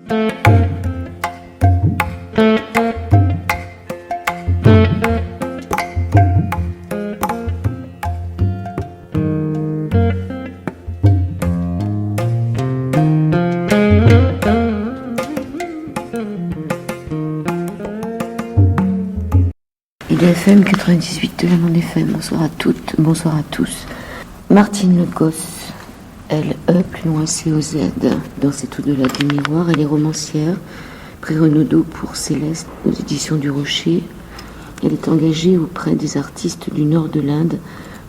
FM 98 de la Bande FM, bonsoir à toutes, bonsoir à tous. Martine Le Gosse, L-E, plus loin C-O-Z, dans cette au-delà du miroir, elle est romancière, prix Renaudot pour Céleste, aux éditions du Rocher. Elle est engagée auprès des artistes du nord de l'Inde,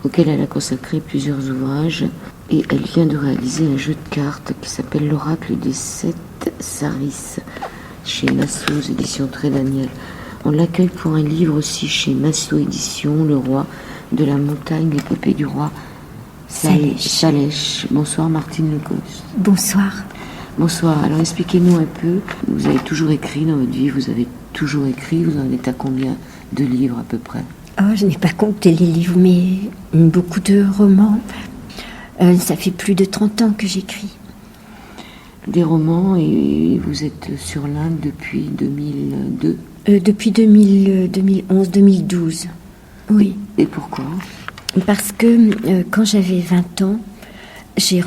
auxquels elle a consacré plusieurs ouvrages, et elle vient de réaliser un jeu de cartes qui s'appelle l'Oracle des 7 services, chez Massot, aux éditions Très Daniel. On l'accueille pour un livre aussi chez Massot Éditions, Le Roi de la Montagne, l'épopée du roi Salèche. Bonsoir Martine Le Gosse. Bonsoir. Bonsoir. Alors expliquez-nous un peu, vous avez toujours écrit dans votre vie, vous avez toujours écrit, vous en êtes à combien de livres à peu près? Oh, je n'ai pas compté les livres, mais beaucoup de romans. Ça fait plus de 30 ans que j'écris. Des romans, et vous êtes sur l'Inde depuis 2002? Depuis 2011, 2012, oui. Et pourquoi? Parce que quand j'avais 20 ans, j'ai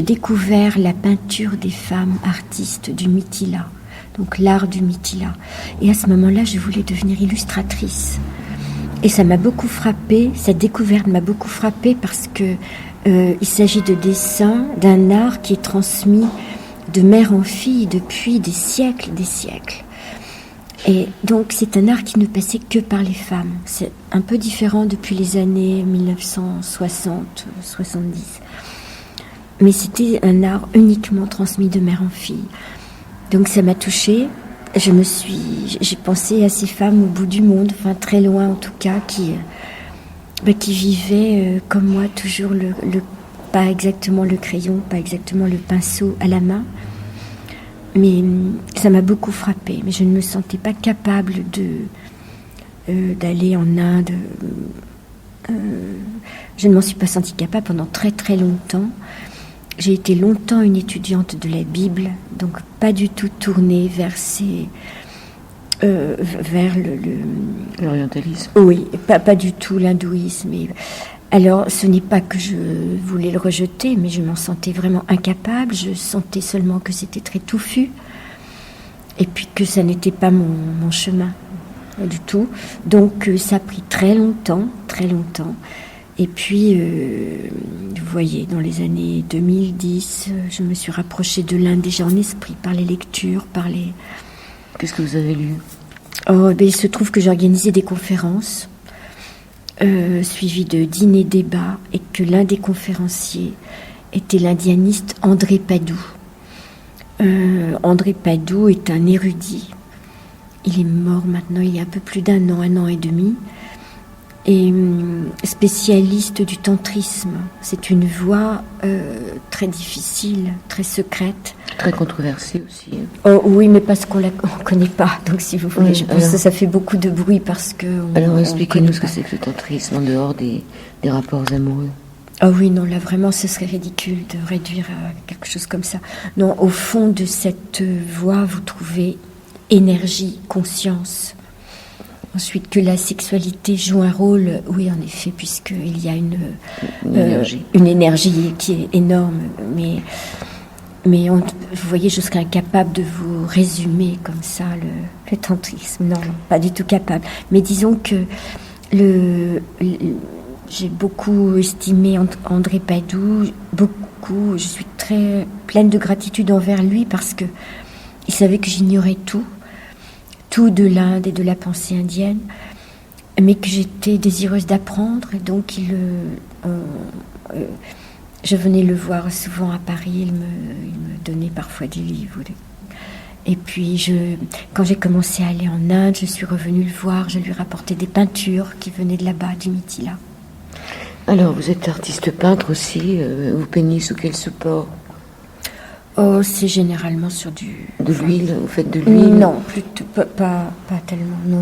découvert la peinture des femmes artistes du Mithila, donc l'art du Mithila. Et à ce moment-là, je voulais devenir illustratrice. Et ça m'a beaucoup frappée, cette découverte m'a beaucoup frappée parce que il s'agit de dessins, d'un art qui est transmis de mère en fille depuis des siècles, des siècles. Et donc c'est un art qui ne passait que par les femmes. C'est un peu différent depuis les années 1960-70. Mais c'était un art uniquement transmis de mère en fille. Donc ça m'a touchée. J'ai pensé à ces femmes au bout du monde, enfin très loin en tout cas, qui vivaient comme moi, toujours pas exactement le crayon, pas exactement le pinceau à la main. Mais ça m'a beaucoup frappée, mais je ne me sentais pas capable d'aller en Inde. Je ne m'en suis pas sentie capable pendant très très longtemps. J'ai été longtemps une étudiante de la Bible, donc pas du tout tournée vers vers l'orientalisme. Oui, pas du tout l'hindouisme. Alors, ce n'est pas que je voulais le rejeter, mais je m'en sentais vraiment incapable. Je sentais seulement que c'était très touffu, et puis que ça n'était pas mon chemin du tout. Donc, ça a pris très longtemps, très longtemps. Et puis, vous voyez, dans les années 2010, je me suis rapprochée de l'Inde déjà en esprit, par les lectures, par les... Qu'est-ce que vous avez lu? Il se trouve que j'ai organisé des conférences, suivi de dîners-débats, et que l'un des conférenciers était l'indianiste André Padoue. André Padoue est un érudit. Il est mort maintenant il y a un peu plus d'un an et demi, et spécialiste du tantrisme. C'est une voie très difficile, très secrète. Très controversée aussi. Oh, oui, mais parce qu'on ne connaît pas. Donc, si vous voulez, je pense que ça fait beaucoup de bruit parce que... Alors, expliquez-nous ce que c'est que le tantrisme en dehors des rapports amoureux. Ah oui, non, là, vraiment, ce serait ridicule de réduire à quelque chose comme ça. Non, au fond de cette voie, vous trouvez énergie, conscience. Ensuite, que la sexualité joue un rôle, oui, en effet, puisqu'il y a une énergie qui est énorme, mais vous voyez, je serais incapable de vous résumer comme ça le tantrisme. Non, pas du tout capable. Mais disons que j'ai beaucoup estimé André Padoue, beaucoup. Je suis très pleine de gratitude envers lui parce que il savait que j'ignorais tout de l'Inde et de la pensée indienne, mais que j'étais désireuse d'apprendre. Et donc, je venais le voir souvent à Paris. Il me donnait parfois des livres. Et puis, quand j'ai commencé à aller en Inde, je suis revenue le voir. Je lui rapportais des peintures qui venaient de là-bas, du Mithila. Alors, vous êtes artiste peintre aussi. Vous peignez sous quel support? Oh, c'est généralement sur de l'huile. Vous faites de l'huile? Non, plutôt pas tellement. Non.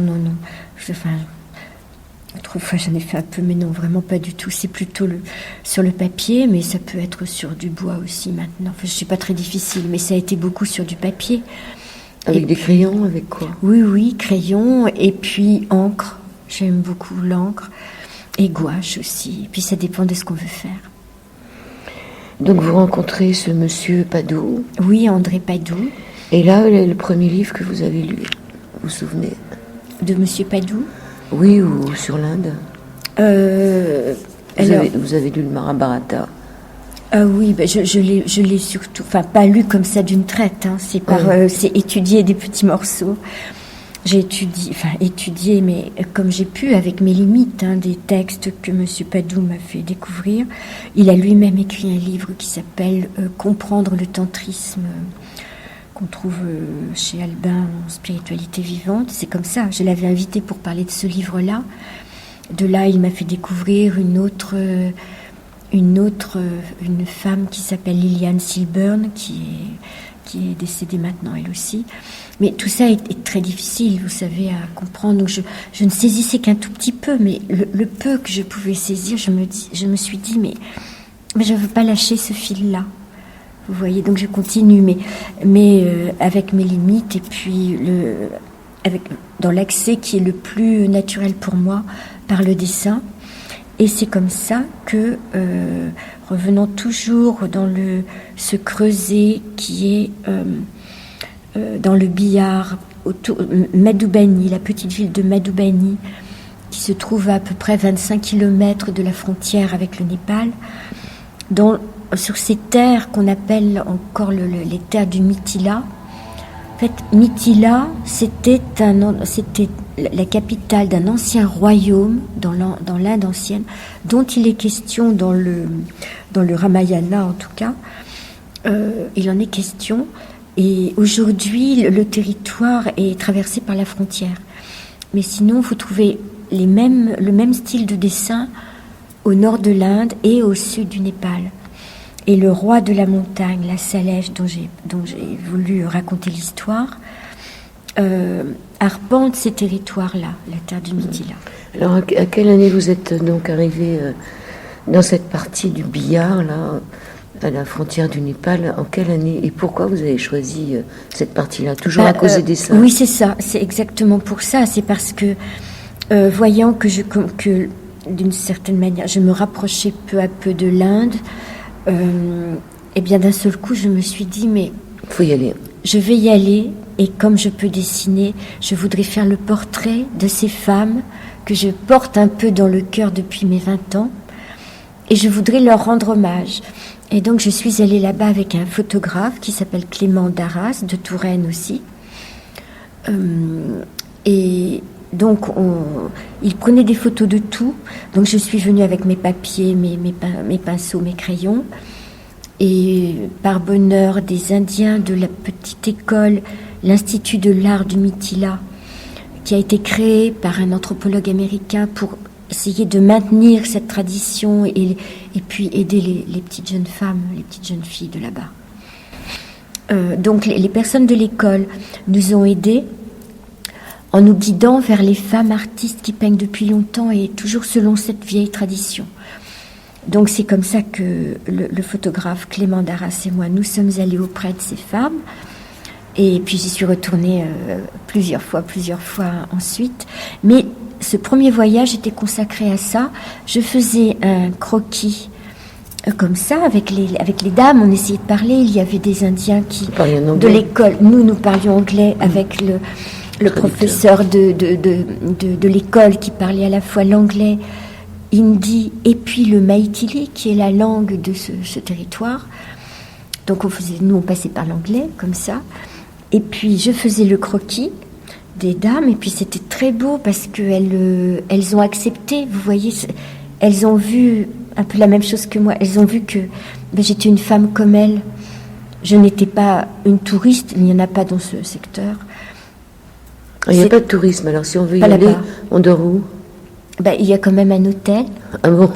Autrefois, j'en ai fait un peu, mais non, vraiment pas du tout. C'est plutôt sur le papier, mais ça peut être sur du bois aussi maintenant. Enfin, je suis pas très difficile, mais ça a été beaucoup sur du papier. Avec des crayons, avec quoi? Oui, crayon, et puis encre. J'aime beaucoup l'encre. Et gouache aussi. Et puis ça dépend de ce qu'on veut faire. Donc vous rencontrez ce monsieur Padoue. Oui, André Padoue. Et là, le premier livre que vous avez lu, vous vous souvenez? De monsieur Padoue? Oui, ou sur l'Inde. Vous avez lu le Mahabharata. Oui, ben je l'ai surtout, enfin pas lu comme ça d'une traite. Hein, c'est étudié des petits morceaux. J'ai étudié, mais comme j'ai pu, avec mes limites, des textes que M. Padoue m'a fait découvrir. Il a lui-même écrit un livre qui s'appelle Comprendre le tantrisme, qu'on trouve chez Albin en Spiritualité vivante. C'est comme ça, je l'avais invité pour parler de ce livre-là. De là, il m'a fait découvrir une femme qui s'appelle Liliane Silburn, qui est décédée maintenant, elle aussi. Mais tout ça est très difficile, vous savez, à comprendre. Donc je ne saisissais qu'un tout petit peu, mais le peu que je pouvais saisir, je me suis dit, mais je ne veux pas lâcher ce fil-là. Vous voyez, donc je continue, mais avec mes limites, et puis dans l'accès qui est le plus naturel pour moi, par le dessin. Et c'est comme ça que, revenant toujours dans ce creuset qui est dans le Bihar, Madhubani, la petite ville de Madhubani, qui se trouve à peu près 25 km de la frontière avec le Népal, sur ces terres qu'on appelle encore les terres du Mithila. En fait, Mithila, c'était la capitale d'un ancien royaume dans l'Inde ancienne, dont il est question dans le Ramayana en tout cas. Il en est question. Et aujourd'hui, le territoire est traversé par la frontière. Mais sinon, vous trouvez le même style de dessin au nord de l'Inde et au sud du Népal. Et le roi de la montagne, la Salèche, dont j'ai voulu raconter l'histoire, arpente ces territoires-là, la terre du Mithila. Alors, à quelle année vous êtes donc arrivé dans cette partie du Bihar, là, à la frontière du Népal? En quelle année et pourquoi vous avez choisi cette partie-là? Toujours à cause des dessins? Oui, c'est ça. C'est exactement pour ça. C'est parce que, voyant que d'une certaine manière, je me rapprochais peu à peu de l'Inde, et bien d'un seul coup, je me suis dit, mais faut y aller. Je vais y aller, et comme je peux dessiner, je voudrais faire le portrait de ces femmes que je porte un peu dans le cœur depuis mes 20 ans, et je voudrais leur rendre hommage. Et donc je suis allée là-bas avec un photographe qui s'appelle Clément Darras, de Touraine aussi. Et donc il prenait des photos de tout. Donc je suis venue avec mes papiers, mes pinceaux, mes crayons. Et par bonheur, des Indiens de la petite école, l'Institut de l'art du Mithila, qui a été créé par un anthropologue américain pour essayer de maintenir cette tradition et puis aider les petites jeunes femmes, les petites jeunes filles de là-bas. Donc les personnes de l'école nous ont aidés en nous guidant vers les femmes artistes qui peignent depuis longtemps et toujours selon cette vieille tradition. Donc c'est comme ça que le photographe Clément Darras et moi, nous sommes allés auprès de ces femmes. Et puis j'y suis retournée plusieurs fois ensuite. Mais ce premier voyage était consacré à ça. Je faisais un croquis comme ça avec les dames. On essayait de parler. Il y avait des Indiens de l'école. Nous parlions anglais avec le professeur de l'école qui parlait à la fois l'anglais, hindi et puis le maithili qui est la langue de ce territoire. Donc on passait par l'anglais comme ça. Et puis je faisais le croquis des dames, et puis c'était très beau parce qu'elles ont accepté, vous voyez, elles ont vu un peu la même chose que moi, elles ont vu que j'étais une femme comme elles, je n'étais pas une touriste, il n'y en a pas dans ce secteur. Il n'y a pas de tourisme, alors si on veut y aller, on dort où? Il y a quand même un hôtel. Ah bon?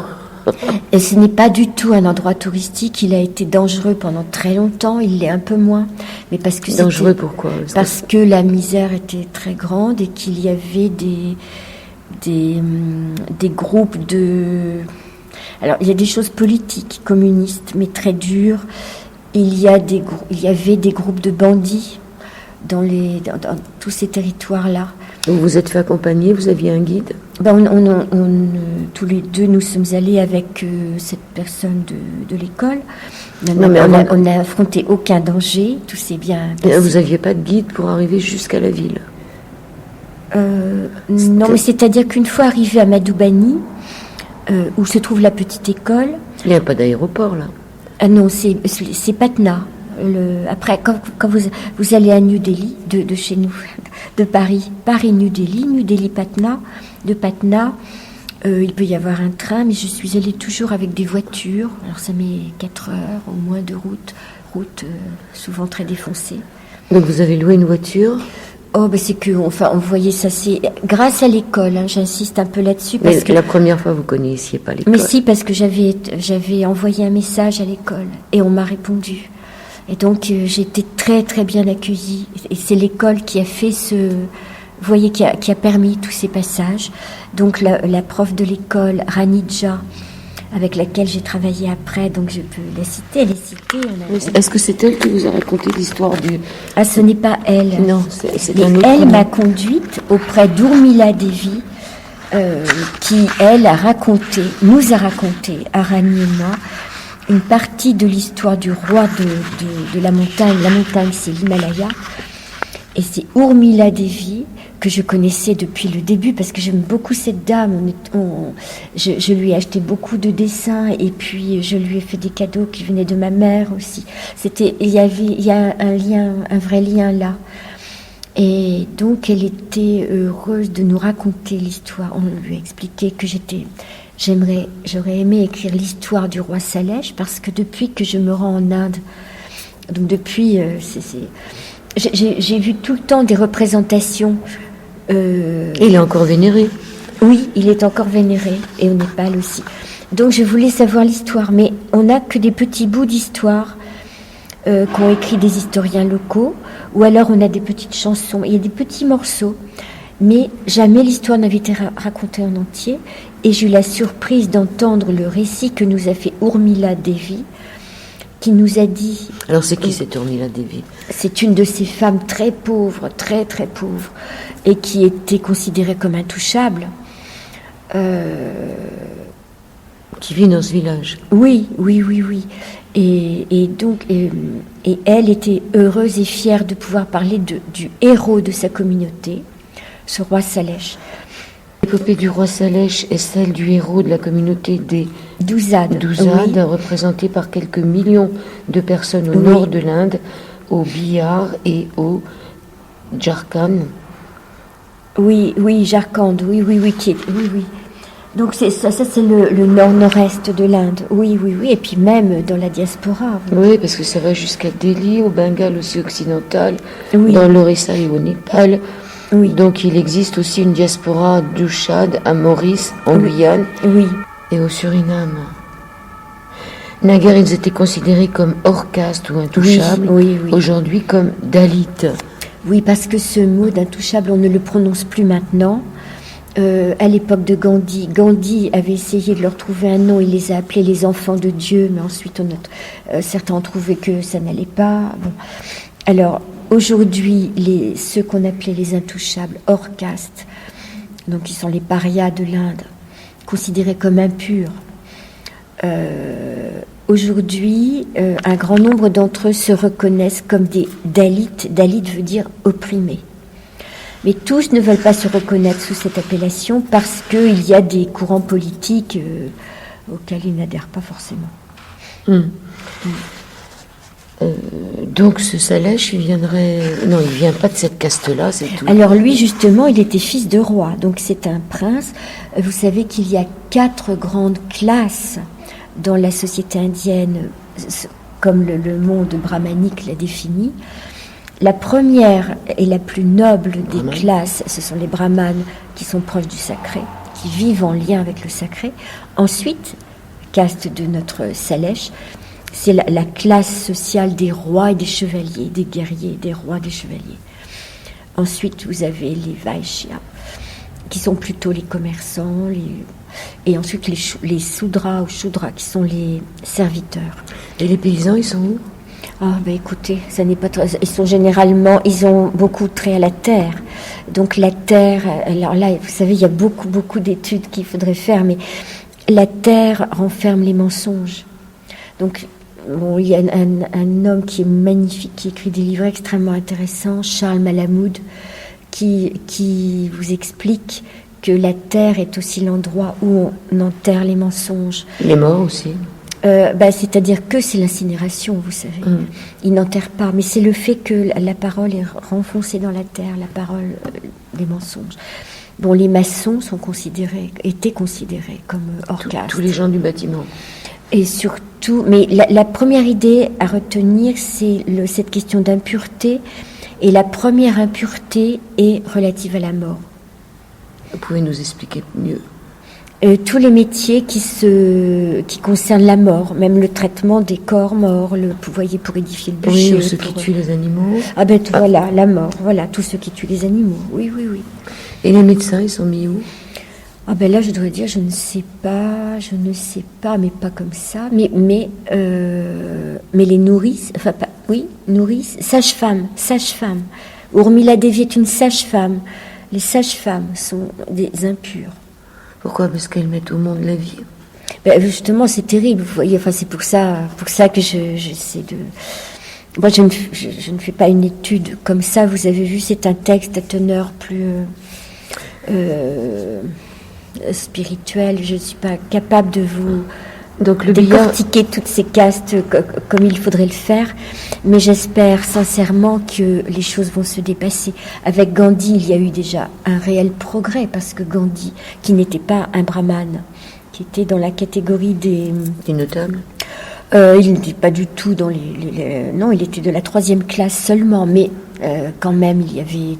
Et ce n'est pas du tout un endroit touristique. Il a été dangereux pendant très longtemps. Il l'est un peu moins. Mais parce que dangereux pourquoi? Parce que la misère était très grande et qu'il y avait des groupes de... Alors, il y a des choses politiques, communistes, mais très dures. Il y avait des groupes de bandits dans tous ces territoires-là. Vous vous êtes fait accompagner, vous aviez un guide? Tous les deux, nous sommes allés avec cette personne de l'école. On n'a affronté aucun danger, tout s'est bien passé. Vous n'aviez pas de guide pour arriver jusqu'à la ville? Non, mais c'est-à-dire qu'une fois arrivé à Madoubani, où se trouve la petite école... Il n'y a pas d'aéroport, là? Non, c'est Patna. Après, quand vous allez à New Delhi, de chez nous, de Paris, New Delhi, Patna, de Patna, il peut y avoir un train, mais je suis allée toujours avec des voitures. Alors ça met 4 heures au moins de route souvent très défoncée. Donc vous avez loué une voiture? Oh, c'est que, on voyait ça, c'est grâce à l'école, hein, j'insiste un peu là-dessus. Mais la première fois, vous connaissiez pas l'école? Mais si, parce que j'avais envoyé un message à l'école et on m'a répondu. Et donc, j'ai été très, très bien accueillie. Et c'est l'école qui a fait vous voyez, qui a permis tous ces passages. Donc, la prof de l'école, Ranija, avec laquelle j'ai travaillé après, donc je peux la citer, elle est citée. Est-ce que c'est elle qui vous a raconté l'histoire du... Ah, ce n'est pas elle. Non, c'est mais un autre. Elle m'a conduite auprès d'Urmila Devi, qui, elle, nous a raconté, à Rani et moi, une partie de l'histoire du roi de la montagne. La montagne, c'est l'Himalaya. Et c'est Urmila Devi, que je connaissais depuis le début, parce que j'aime beaucoup cette dame. Je lui ai acheté beaucoup de dessins, et puis je lui ai fait des cadeaux qui venaient de ma mère aussi. Il y a un vrai lien là. Et donc elle était heureuse de nous raconter l'histoire. On lui a expliqué que j'aurais aimé écrire l'histoire du roi Salèche, parce que depuis que je me rends en Inde, donc depuis, j'ai vu tout le temps des représentations. Il est encore vénéré? Oui, il est encore vénéré, et au Népal aussi. Donc je voulais savoir l'histoire, mais on n'a que des petits bouts d'histoire qu'ont écrit des historiens locaux, ou alors on a des petites chansons, il y a des petits morceaux, mais jamais l'histoire n'avait été racontée en entier, et j'ai eu la surprise d'entendre le récit que nous a fait Urmila Devi, qui nous a dit... Alors c'est qui cette Urmila Devi? C'est une de ces femmes très pauvres, très très pauvres, et qui était considérée comme intouchable. Qui vit dans ce village? Oui. Et donc, elle était heureuse et fière de pouvoir parler du héros de sa communauté, ce roi Salèche. L'épopée du roi Salèche est celle du héros de la communauté des Douzades, oui. Représentée par quelques millions de personnes au nord de l'Inde, au Bihar et au Jharkhand. Oui, Jharkhand, oui. Donc c'est le nord-nord-est de l'Inde, oui, et puis même dans la diaspora. Oui, parce que ça va jusqu'à Delhi, au Bengale aussi occidental, oui. Dans l'Orissa et au Népal. Oui. Donc il existe aussi une diaspora du Tchad, à Maurice, en Guyane, et au Suriname. Naguère, ils étaient considérés comme hors caste ou intouchables, oui. Aujourd'hui comme Dalits. Oui, parce que ce mot d'intouchable, on ne le prononce plus maintenant. À l'époque de Gandhi avait essayé de leur trouver un nom, il les a appelés les enfants de Dieu, mais ensuite certains ont trouvé que ça n'allait pas. Bon. Alors, aujourd'hui, ceux qu'on appelait les intouchables, hors caste, donc qui sont les parias de l'Inde, considérés comme impurs, aujourd'hui, un grand nombre d'entre eux se reconnaissent comme des Dalits. Dalit veut dire opprimés. Mais tous ne veulent pas se reconnaître sous cette appellation parce qu'il y a des courants politiques auxquels ils n'adhèrent pas forcément. Donc ce Salèche, il viendrait... Non, il ne vient pas de cette caste-là, c'est tout. Alors lui, justement, il était fils de roi, donc c'est un prince. Vous savez qu'il y a 4 grandes classes dans la société indienne, comme le monde brahmanique l'a défini. La première et la plus noble des classes, ce sont les brahmanes qui sont proches du sacré, qui vivent en lien avec le sacré. Ensuite, caste de notre Salèche, c'est la classe sociale des rois et des chevaliers, des guerriers, des rois, des chevaliers. Ensuite, vous avez les Vaishyas, qui sont plutôt les commerçants, et ensuite les soudras ou choudras, qui sont les serviteurs. Et les paysans, ils sont où? Ah, ben écoutez, ça n'est pas très... Ils ont beaucoup trait à la terre. Donc la terre, alors là, vous savez, il y a beaucoup d'études qu'il faudrait faire, mais la terre renferme les mensonges. Donc, bon, il y a un homme qui est magnifique, qui écrit des livres extrêmement intéressants, Charles Malamoud, qui vous explique que la terre est aussi l'endroit où on enterre les mensonges. Les morts aussi. C'est-à-dire que c'est l'incinération, vous savez. Ils n'enterrent pas, mais c'est le fait que la parole est renfoncée dans la terre, la parole des mensonges. Bon, les maçons étaient considérés comme hors caste. Tous les gens du bâtiment. Et surtout, mais la première idée à retenir, c'est cette question d'impureté. Et la première impureté est relative à la mort. Vous pouvez nous expliquer mieux? Tous les métiers qui concernent la mort, même le traitement des corps morts, vous voyez, pour édifier le bûcher. Oui, ou ceux qui tuent les animaux. Voilà, la mort, voilà, tous ceux qui tuent les animaux, oui. Et les médecins, ils sont mis où? Là, je dois dire, je ne sais pas, mais pas comme ça. Mais les nourrices, nourrices, sage-femme. Urmila Devi est une sage-femme. Les sages-femmes sont des impures. Pourquoi? Parce qu'elles mettent au monde la vie. Justement, c'est terrible, vous voyez. Enfin, c'est pour ça que j'essaie de... Moi, je ne fais pas une étude comme ça. Vous avez vu, c'est un texte à teneur plus spirituelle. Je ne suis pas capable de vous décortiquer toutes ces castes comme il faudrait le faire. Mais j'espère sincèrement que les choses vont se dépasser. Avec Gandhi, il y a eu déjà un réel progrès, parce que Gandhi, qui n'était pas un brahmane, qui était dans la catégorie des notables, il n'était pas du tout dans non, il était de la 3e classe seulement, mais quand même, il y avait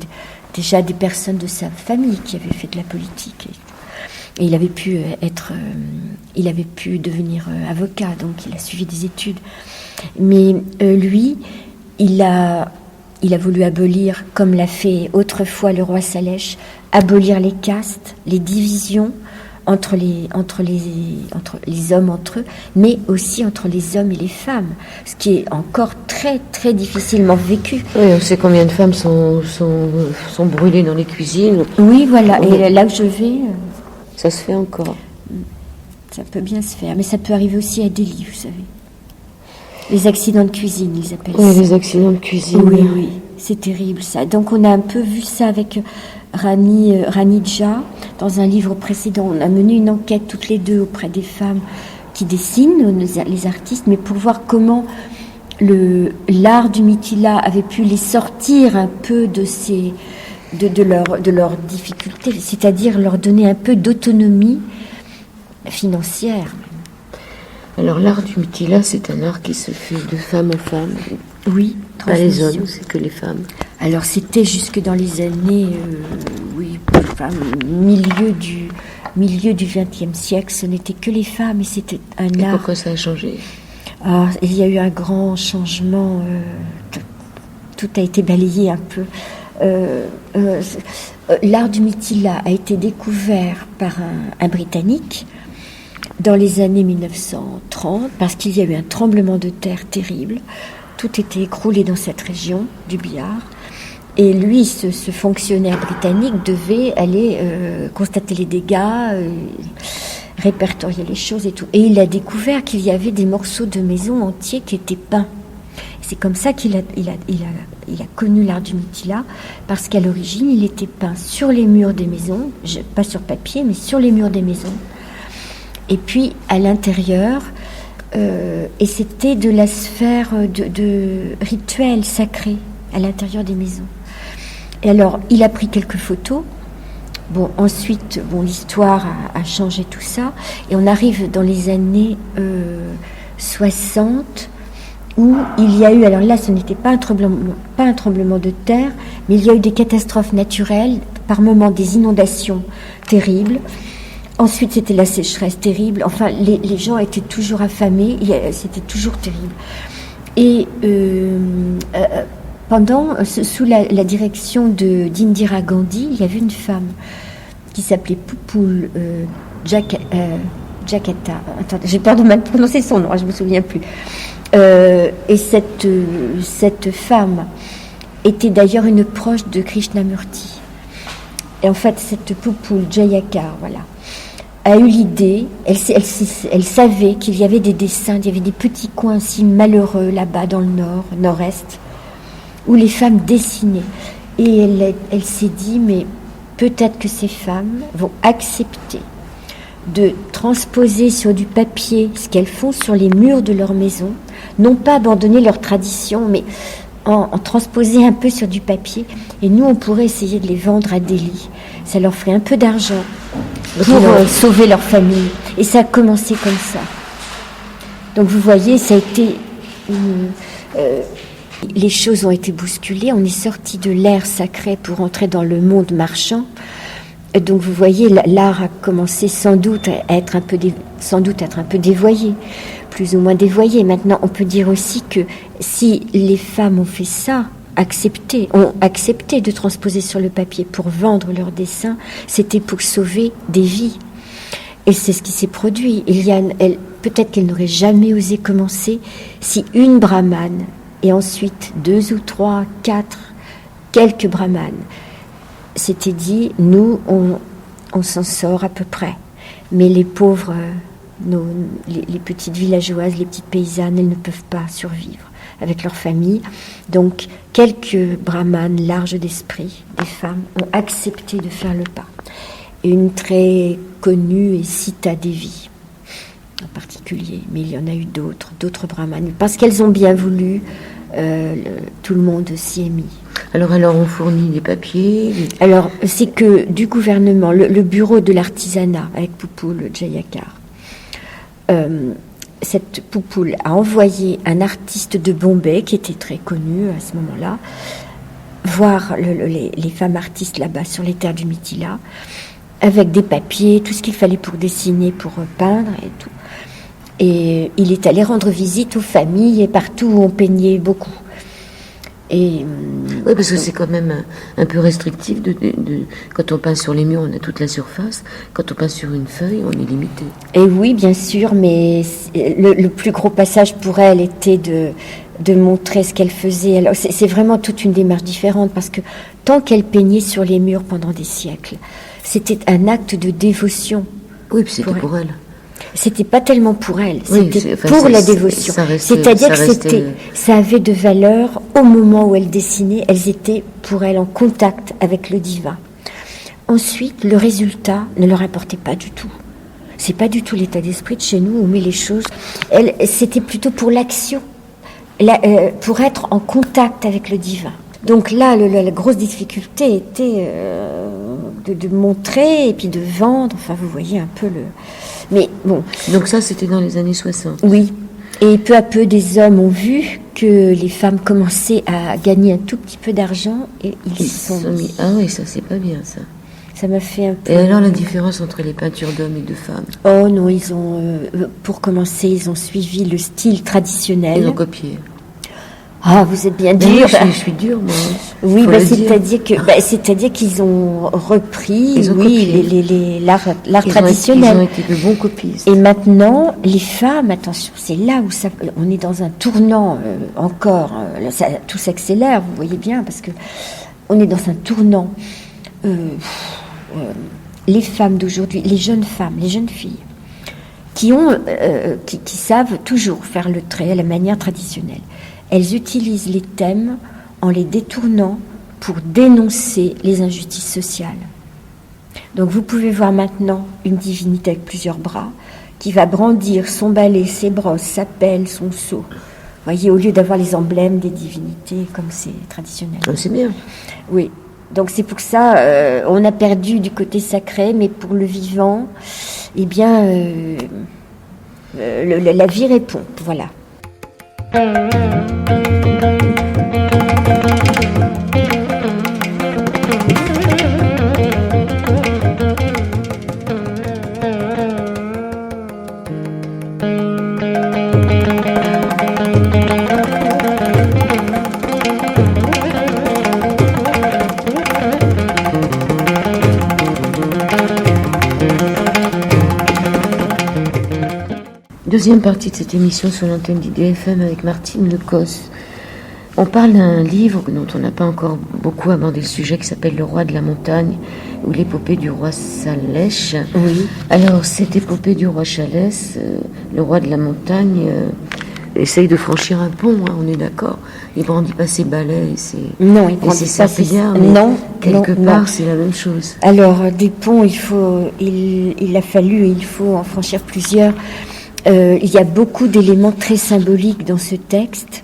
déjà des personnes de sa famille qui avaient fait de la politique. Et il avait pu devenir avocat, donc il a suivi des études. Mais lui, il a voulu abolir, comme l'a fait autrefois le roi Salèche, abolir les castes, les divisions entre les hommes entre eux, mais aussi entre les hommes et les femmes, ce qui est encore très très difficilement vécu. Oui, on sait combien de femmes sont brûlées dans les cuisines. Oui, voilà. Et là où je vais, ça se fait encore. Ça peut bien se faire, mais ça peut arriver aussi à Delhi, vous savez. Les accidents de cuisine, ils appellent ça. Oui, les accidents de cuisine. Oui, c'est terrible ça. Donc on a un peu vu ça avec Rani Jha dans un livre précédent. On a mené une enquête toutes les deux auprès des femmes qui dessinent, les artistes, mais pour voir comment l'art du Mithila avait pu les sortir un peu de leurs difficultés, c'est-à-dire leur donner un peu d'autonomie financière. Alors l'art du Mithila, c'est un art qui se fait de femme en femme. Oui, pas les hommes, c'est que les femmes. Alors c'était jusque dans les années, milieu du XXe siècle, ce n'était que les femmes et c'était un art. Et pourquoi ça a changé? Il y a eu un grand changement, tout a été balayé un peu. L'art du Mithila a été découvert par un Britannique dans les années 1930, parce qu'il y a eu un tremblement de terre terrible. Tout était écroulé dans cette région du Bihar. Et lui, ce fonctionnaire britannique, devait aller constater les dégâts, répertorier les choses et tout. Et il a découvert qu'il y avait des morceaux de maisons entiers qui étaient peints. C'est comme ça qu'il a connu l'art du Mithila, parce qu'à l'origine, il était peint sur les murs des maisons, pas sur papier, mais sur les murs des maisons. Et puis, à l'intérieur, et c'était de la sphère de rituels sacrés à l'intérieur des maisons. Et alors, il a pris quelques photos. Bon, ensuite, l'histoire a changé tout ça. Et on arrive dans les années 60, où il y a eu, alors là, ce n'était pas un tremblement de terre, mais il y a eu des catastrophes naturelles, par moments des inondations terribles. Ensuite, c'était la sécheresse terrible. Enfin, les gens étaient toujours affamés. C'était toujours terrible. Et sous la direction d'Indira Gandhi, il y avait une femme qui s'appelait Poupoule Jakata. Attends, j'ai peur de mal prononcer son nom, je me souviens plus. Et cette femme était d'ailleurs une proche de Krishnamurti. Et en fait, cette Poupoule Jayakar, voilà, a eu l'idée, elle savait qu'il y avait des dessins, il y avait des petits coins aussi malheureux là-bas dans le nord-est, où les femmes dessinaient. Et elle s'est dit, mais peut-être que ces femmes vont accepter de transposer sur du papier ce qu'elles font sur les murs de leur maison, non pas abandonner leur tradition, mais en transposer un peu sur du papier. Et nous, on pourrait essayer de les vendre à Delhi. Ça leur ferait un peu d'argent pour sauver leur famille. Et ça a commencé comme ça. Donc vous voyez, ça a été... les choses ont été bousculées. On est sorti de l'ère sacrée pour entrer dans le monde marchand. Donc vous voyez, l'art a commencé sans doute à être un peu dévoyé, plus ou moins dévoyé. Maintenant, on peut dire aussi que si les femmes ont fait ça, ont accepté de transposer sur le papier pour vendre leurs dessins, c'était pour sauver des vies. Et c'est ce qui s'est produit. Peut-être qu'elle n'aurait jamais osé commencer si une brahmane, et ensuite 2 ou 3, 4, quelques brahmanes, s'était dit, nous, on s'en sort à peu près. Mais les pauvres, les petites villageoises, les petites paysannes, elles ne peuvent pas survivre avec leur famille. Donc, quelques brahmanes larges d'esprit, des femmes, ont accepté de faire le pas. Et une très connue est Sita Devi, en particulier, mais il y en a eu d'autres brahmanes. Parce qu'elles ont bien voulu, tout le monde s'y est mis. Alors, on fournit des papiers. Alors, c'est que du gouvernement, le bureau de l'artisanat avec Poupoule Jayakar, cette Poupoule a envoyé un artiste de Bombay qui était très connu à ce moment-là voir les femmes artistes là-bas sur les terres du Mithila avec des papiers, tout ce qu'il fallait pour dessiner, pour peindre et tout. Et il est allé rendre visite aux familles et partout où on peignait beaucoup. Et, oui, parce que c'est quand même un peu restrictif. Quand on peint sur les murs, on a toute la surface. Quand on peint sur une feuille, on est limité. Et oui, bien sûr, mais le plus gros passage pour elle était de montrer ce qu'elle faisait. Alors, c'est vraiment toute une démarche différente, parce que tant qu'elle peignait sur les murs pendant des siècles, c'était un acte de dévotion. Oui, puis c'était pour elle. C'était pas tellement pour elle, oui, c'était pour la dévotion. C'est-à-dire que ça avait de valeur au moment où elle dessinait, elles étaient pour elle en contact avec le divin. Ensuite, le résultat ne leur importait pas du tout. C'est pas du tout l'état d'esprit de chez nous où on met les choses. C'était plutôt pour l'action, pour être en contact avec le divin. Donc là, la grosse difficulté était de montrer et puis de vendre. Enfin, vous voyez un peu le... Mais bon. Donc ça, c'était dans les années 60. Oui. Et peu à peu, des hommes ont vu que les femmes commençaient à gagner un tout petit peu d'argent et ils se sont mis. Ah oui, ça, c'est pas bien, ça. Ça m'a fait un peu... Et alors, la différence entre les peintures d'hommes et de femmes? Oh non, ils ont... pour commencer, ils ont suivi le style traditionnel. Ils ont copié. Ah, vous êtes bien dur. Je suis dure, moi. Oui, c'est-à-dire qu'ils ont repris l'art traditionnel. Ils ont été de bons copistes. Et maintenant, les femmes, attention, c'est là où on est dans un tournant encore. Tout s'accélère, vous voyez bien, parce que on est dans un tournant. Les femmes d'aujourd'hui, les jeunes femmes, les jeunes filles, qui savent toujours faire le trait à la manière traditionnelle. Elles utilisent les thèmes en les détournant pour dénoncer les injustices sociales. Donc vous pouvez voir maintenant une divinité avec plusieurs bras qui va brandir son balai, ses brosses, sa pelle, son seau. Vous voyez, au lieu d'avoir les emblèmes des divinités comme c'est traditionnel. C'est bien. Oui. Donc c'est pour ça, on a perdu du côté sacré, mais pour le vivant, eh bien, la vie répond. Voilà. Deuxième partie de cette émission sur l'antenne d'IDFM avec Martine Lecosse. On parle d'un livre dont on n'a pas encore beaucoup abordé le sujet, qui s'appelle Le Roi de la Montagne, ou l'épopée du roi Salèche. Oui. Alors, cette épopée du roi Chalès, le roi de la montagne, essaye de franchir un pont, hein, on est d'accord. Il brandit pas ses balais et ses, Non, il brandit ses pas ses... serpillères, mais Non, quelque non, part, non. c'est la même chose. Alors, des ponts, il a fallu et il faut en franchir plusieurs. Il y a beaucoup d'éléments très symboliques dans ce texte.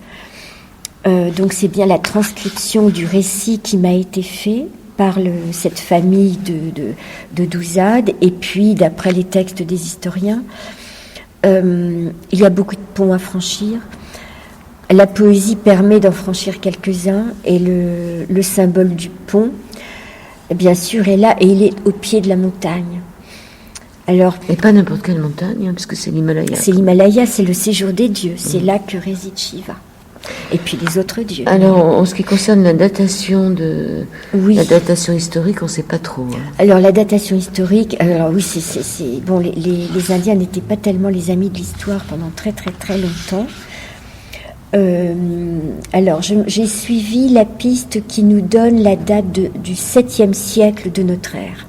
Donc c'est bien la transcription du récit qui m'a été fait par cette famille de Douzade, et puis d'après les textes des historiens, il y a beaucoup de ponts à franchir. La poésie permet d'en franchir quelques-uns, et le symbole du pont, bien sûr, est là, et il est au pied de la montagne. Alors, et pas n'importe quelle montagne, hein, parce que c'est l'Himalaya. C'est l'Himalaya, c'est le séjour des dieux, c'est là que réside Shiva. Et puis les autres dieux. Alors, en ce qui concerne la datation oui. La datation historique, on ne sait pas trop. Hein. Alors, la datation historique, alors oui, c'est bon, les Indiens n'étaient pas tellement les amis de l'histoire pendant très très très longtemps. Alors, j'ai suivi la piste qui nous donne la date du 7e siècle de notre ère.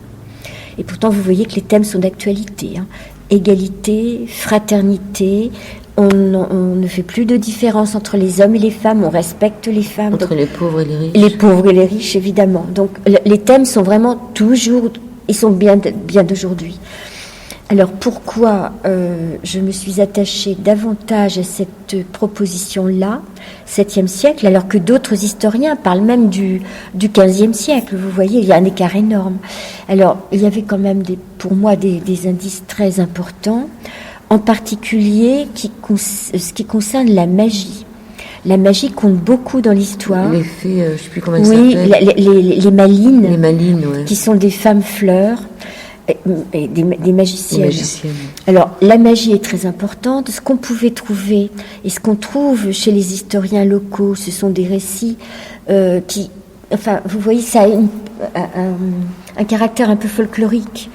Et pourtant, vous voyez que les thèmes sont d'actualité. Hein. Égalité, fraternité. On ne fait plus de différence entre les hommes et les femmes, on respecte les femmes. Entre les pauvres et les riches. Les pauvres et les riches, évidemment. Donc les thèmes sont vraiment toujours, ils sont bien d'aujourd'hui. Alors pourquoi je me suis attachée davantage à cette proposition-là, 7e siècle, alors que d'autres historiens parlent même du 15e siècle. Vous voyez, il y a un écart énorme. Alors il y avait quand même pour moi des indices très importants. En particulier ce qui concerne la magie. La magie compte beaucoup dans l'histoire. Les fées, je ne sais plus comment elles s'appellent. Oui, les malines. Les malines, ouais. Qui sont des femmes fleurs, et des magiciennes. Des magiciennes. Alors, la magie est très importante. Ce qu'on pouvait trouver, et ce qu'on trouve chez les historiens locaux, ce sont des récits qui... Enfin, vous voyez, ça a un caractère un peu folklorique.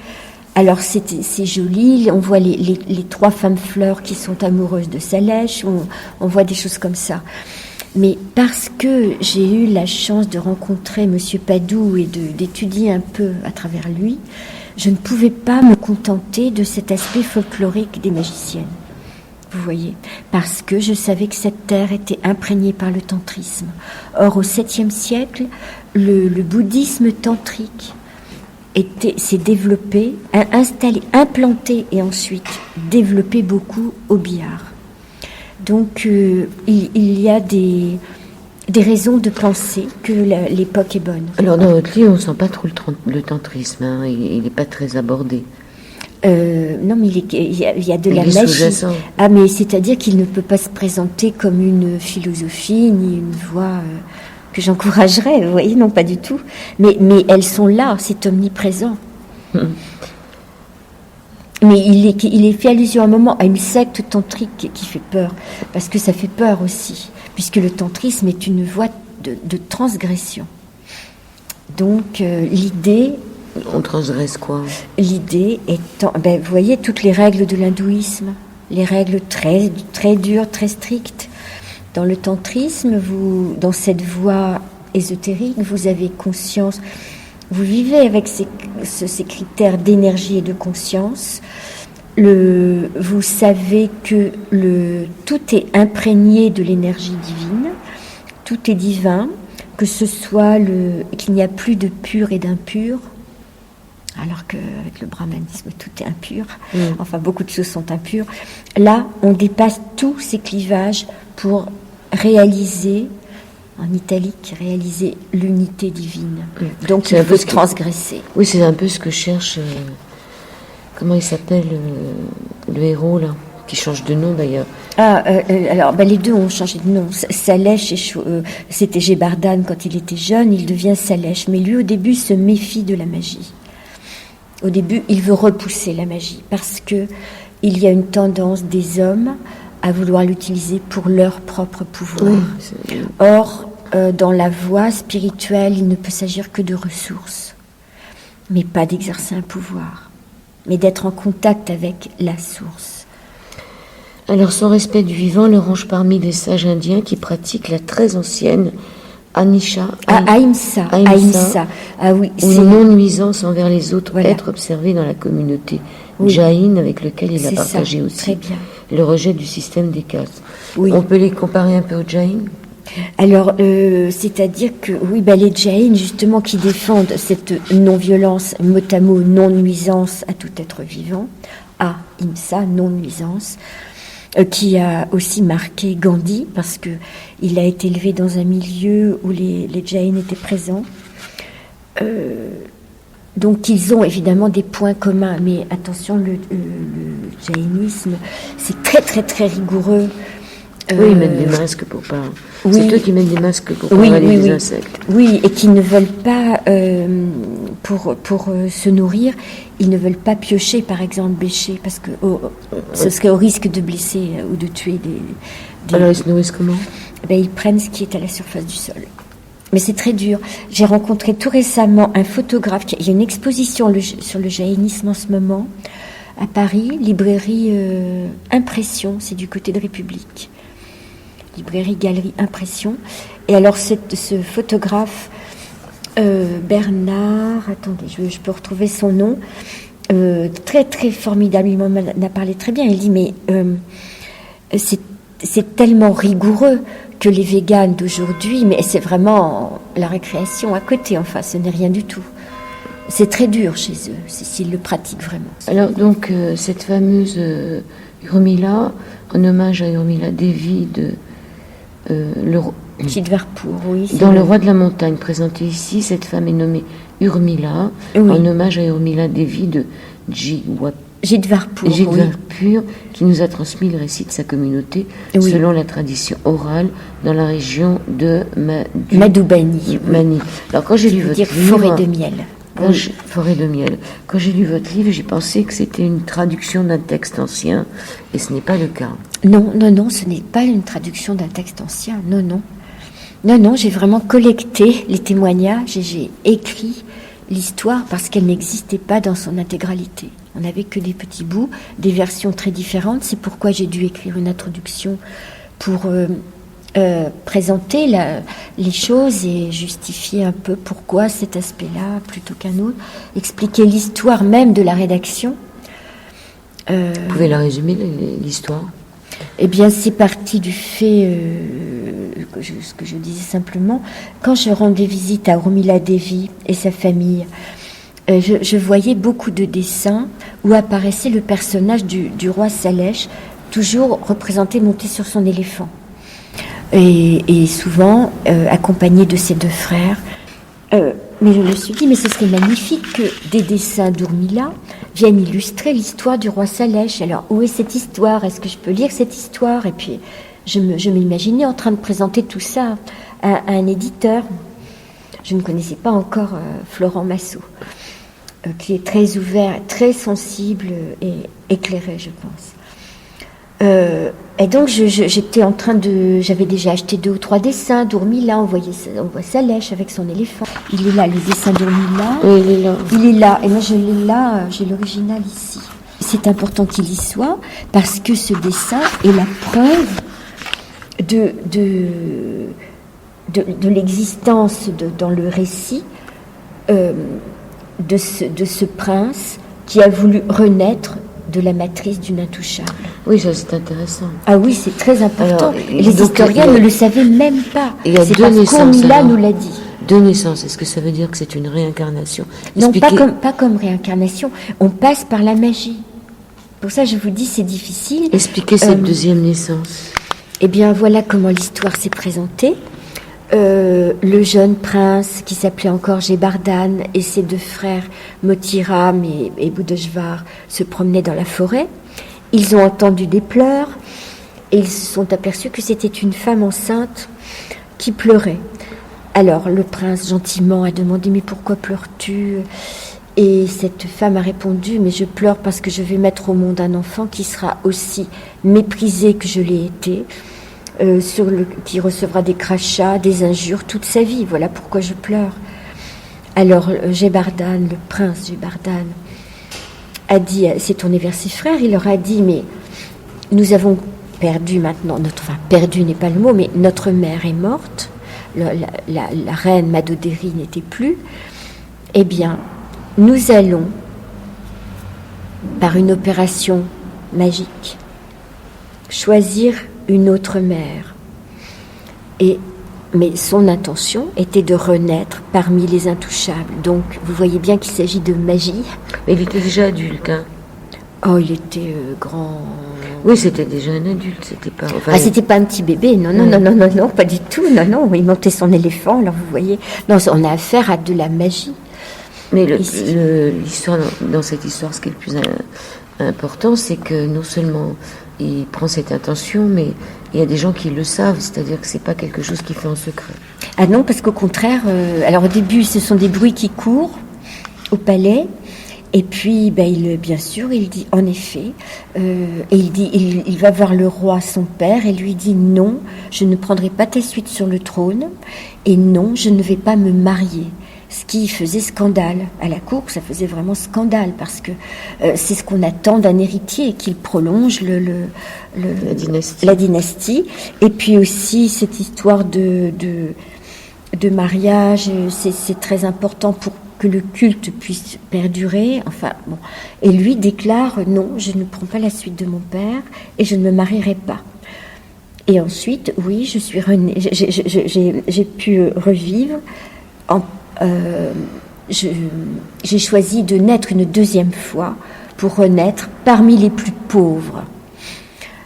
Alors c'est joli, on voit les 3 femmes fleurs qui sont amoureuses de Salèche, on voit des choses comme ça. Mais parce que j'ai eu la chance de rencontrer Monsieur Padoue et d'étudier un peu à travers lui, je ne pouvais pas me contenter de cet aspect folklorique des magiciennes. Vous voyez, parce que je savais que cette terre était imprégnée par le tantrisme. Or, au 7e siècle, le bouddhisme tantrique s'est développé, installé, implanté et ensuite développé beaucoup au Bihar. Donc il y a des raisons de penser que l'époque est bonne. Alors dans votre livre, on ne sent pas trop le tantrisme, hein, il n'est pas très abordé. Non, mais il y a de la magie. Ah, mais c'est-à-dire qu'il ne peut pas se présenter comme une philosophie ni une voie... que j'encouragerais, vous voyez, non, pas du tout. Mais elles sont là, c'est omniprésent. Mais il est fait allusion à un moment à une secte tantrique qui fait peur, parce que ça fait peur aussi, puisque le tantrisme est une voie de transgression. Donc l'idée... On transgresse quoi? L'idée étant... vous voyez, toutes les règles de l'hindouisme, les règles très, très dures, très strictes. Dans le tantrisme, dans cette voie ésotérique, vous avez conscience, vous vivez avec ces critères d'énergie et de conscience. Vous savez que tout est imprégné de l'énergie divine, tout est divin, que ce soit qu'il n'y a plus de pur et d'impur, alors qu'avec le brahmanisme, tout est impur. Enfin, beaucoup de choses sont impures. Là, on dépasse tous ces clivages pour réaliser, en italique, réaliser l'unité divine. Donc, il faut transgresser. Oui, c'est un peu ce que cherche... comment il s'appelle, le héros, là, qui change de nom, d'ailleurs. Alors, les deux ont changé de nom. Salèche, c'était Gébardan quand il était jeune, il devient Salèche. Mais lui, au début, se méfie de la magie. Au début, il veut repousser la magie, parce que il y a une tendance des hommes à vouloir l'utiliser pour leur propre pouvoir. Oui, or, dans la voie spirituelle, il ne peut s'agir que de ressources, mais pas d'exercer un pouvoir, mais d'être en contact avec la source. Alors, son respect du vivant le range parmi les sages indiens qui pratiquent la très ancienne Ahimsa. Ahimsa. Ah oui, ou non-nuisance envers les autres êtres observés dans la communauté Jain avec lequel il a partagé aussi le rejet du système des castes. Oui. On peut les comparer un peu aux Jain? Alors, c'est-à-dire que, les Jain, justement, qui défendent cette non-violence, mot à mot, non-nuisance à tout être vivant, Ahimsa, non-nuisance, qui a aussi marqué Gandhi, parce qu'il a été élevé dans un milieu où les Jain étaient présents. Donc, ils ont évidemment des points communs, mais attention, le jaïnisme, c'est très, très, très rigoureux. Oui, ils mettent des masques pour pas... C'est eux qui mettent des masques pour pas avaler des insectes. Oui, et qui ne veulent pas, pour se nourrir, ils ne veulent pas piocher, par exemple, bêcher, parce que ce serait au risque de blesser ou de tuer des... Alors, ils se nourrissent comment? Ils prennent ce qui est à la surface du sol. Mais c'est très dur. J'ai rencontré tout récemment un photographe. Il y a une exposition sur le jaïnisme en ce moment, à Paris, librairie Impression, c'est du côté de République. Librairie Galerie Impression. Et alors ce photographe Bernard, attendez, je peux retrouver son nom, très très formidable, il m'en a parlé très bien. Il dit mais c'est tellement rigoureux que les véganes d'aujourd'hui, mais c'est vraiment la récréation à côté, enfin ce n'est rien du tout. C'est très dur chez eux, s'ils le pratiquent vraiment. Alors donc cette fameuse Urmila, en hommage à Urmila Devi Chitvarpur, oui. Dans Le Roi de la Montagne, présenté ici, cette femme est nommée Urmila, en hommage à Urmila Devi de Jitvarpur, qui nous a transmis le récit de sa communauté selon la tradition orale dans la région de Madhubani. Alors quand j'ai lu votre livre, forêt de miel. Forêt de miel. Quand j'ai lu votre livre, j'ai pensé que c'était une traduction d'un texte ancien, et ce n'est pas le cas. Non, ce n'est pas une traduction d'un texte ancien. Non, j'ai vraiment collecté les témoignages et j'ai écrit l'histoire parce qu'elle n'existait pas dans son intégralité. On n'avait que des petits bouts, des versions très différentes. C'est pourquoi j'ai dû écrire une introduction pour présenter les choses et justifier un peu pourquoi cet aspect-là plutôt qu'un autre, expliquer l'histoire même de la rédaction. Vous pouvez la résumer, l'histoire? Eh bien, c'est parti du fait, ce que je disais simplement, quand je rendais visite à Urmila Devi et sa famille, je voyais beaucoup de dessins où apparaissait le personnage du roi Salèche, toujours représenté monté sur son éléphant. Et souvent accompagné de ses deux frères. Mais je me suis dit, mais ce serait magnifique que des dessins d'Urmila viennent illustrer l'histoire du roi Salèche. Alors, où est cette histoire? Est-ce que je peux lire cette histoire? Et puis, je m'imaginais en train de présenter tout ça à un éditeur. Je ne connaissais pas encore Florent Massot, qui est très ouvert, très sensible et éclairé, je pense. Et donc j'étais en train j'avais déjà acheté 2 ou 3 dessins d'Urmila, on voit Salèche avec son éléphant. Il est là, le dessin d'Urmila. Oui, il est là. Et moi je l'ai là, j'ai l'original ici. C'est important qu'il y soit, parce que ce dessin est la preuve de l'existence dans le récit de ce prince qui a voulu renaître de la matrice d'une intouchable. Oui, ça c'est intéressant. Ah oui, c'est très important. Alors, les historiens ne le savaient même pas. Il y a 2 naissances. Urmila nous l'a dit. 2 naissances, est-ce que ça veut dire que c'est une réincarnation? Non, pas comme réincarnation. On passe par la magie. Pour ça, je vous dis, c'est difficile. Expliquez cette 2e naissance. Eh bien, voilà comment l'histoire s'est présentée. Le jeune prince qui s'appelait encore Gébardan et ses 2 frères Motiram et Boudeshvar se promenaient dans la forêt. Ils ont entendu des pleurs et ils se sont aperçus que c'était une femme enceinte qui pleurait. Alors le prince gentiment a demandé « Mais pourquoi pleures-tu » Et cette femme a répondu « Mais je pleure parce que je vais mettre au monde un enfant qui sera aussi méprisé que je l'ai été. » Qui recevra des crachats, des injures toute sa vie. Voilà pourquoi je pleure. Alors Gébardan, le prince Gébardan, s'est tourné vers ses frères. Il leur a dit, mais nous avons perdu maintenant, perdu n'est pas le mot, mais notre mère est morte, la reine Madodéri n'était plus, eh bien, nous allons, par une opération magique, choisir une autre mère. Mais son intention était de renaître parmi les intouchables. Donc, vous voyez bien qu'il s'agit de magie. Mais il était déjà adulte, hein. Oh, il était grand. Oui, c'était déjà un adulte, c'était pas... Enfin, c'était pas un petit bébé, non, pas du tout, non, il montait son éléphant, alors vous voyez. Non, on a affaire à de la magie. Mais l'histoire, dans cette histoire, ce qui est le plus important, c'est que non seulement il prend cette intention, mais il y a des gens qui le savent, c'est-à-dire que c'est pas quelque chose qu'il fait en secret. Ah non, parce qu'au contraire, alors au début, ce sont des bruits qui courent au palais, et puis, bien sûr, il dit, en effet, et il va voir le roi, son père, et lui dit, non, je ne prendrai pas ta suite sur le trône, et non, je ne vais pas me marier. Ce qui faisait scandale à la cour, ça faisait vraiment scandale, parce que c'est ce qu'on attend d'un héritier, qu'il prolonge la dynastie. Et puis aussi, cette histoire de mariage, c'est très important pour que le culte puisse perdurer. Enfin, bon. Et lui déclare, non, je ne prends pas la suite de mon père, et je ne me marierai pas. Et ensuite, oui, je suis renée, j'ai pu revivre j'ai choisi de naître une deuxième fois pour renaître parmi les plus pauvres.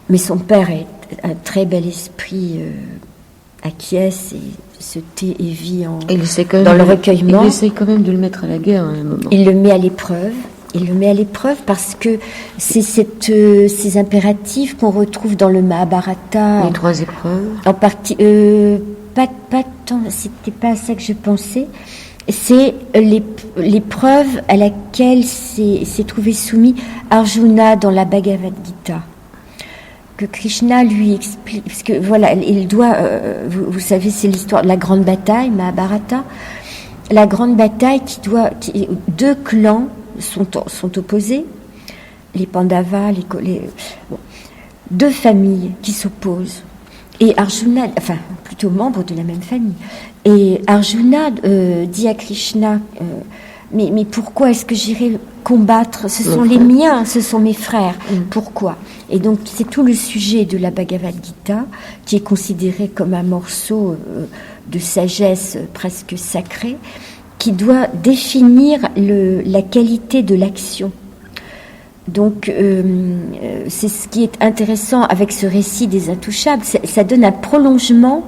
Mais son père est un très bel esprit, acquiesce et se tait et vit dans le recueillement. Il essaie quand même de le mettre à la guerre à un moment. Il le met à l'épreuve. Parce que c'est ces impératifs qu'on retrouve dans le Mahabharata. Les 3 épreuves. En partie, pas tant. C'était pas à ça que je pensais. C'est l'épreuve à laquelle s'est trouvé soumis Arjuna dans la Bhagavad Gita, que Krishna lui explique, parce que voilà, il doit, vous savez, c'est l'histoire de la grande bataille, Mahabharata, la grande bataille deux clans sont opposés, les Pandavas, deux familles qui s'opposent. Et Arjuna, enfin plutôt membres de la même famille. Et Arjuna dit à Krishna, mais pourquoi est-ce que j'irai combattre? Ce sont les miens, ce sont mes frères. Pourquoi? Et donc c'est tout le sujet de la Bhagavad Gita, qui est considéré comme un morceau de sagesse presque sacrée, qui doit définir la qualité de l'action. Donc, c'est ce qui est intéressant avec ce récit des Intouchables. Ça donne un prolongement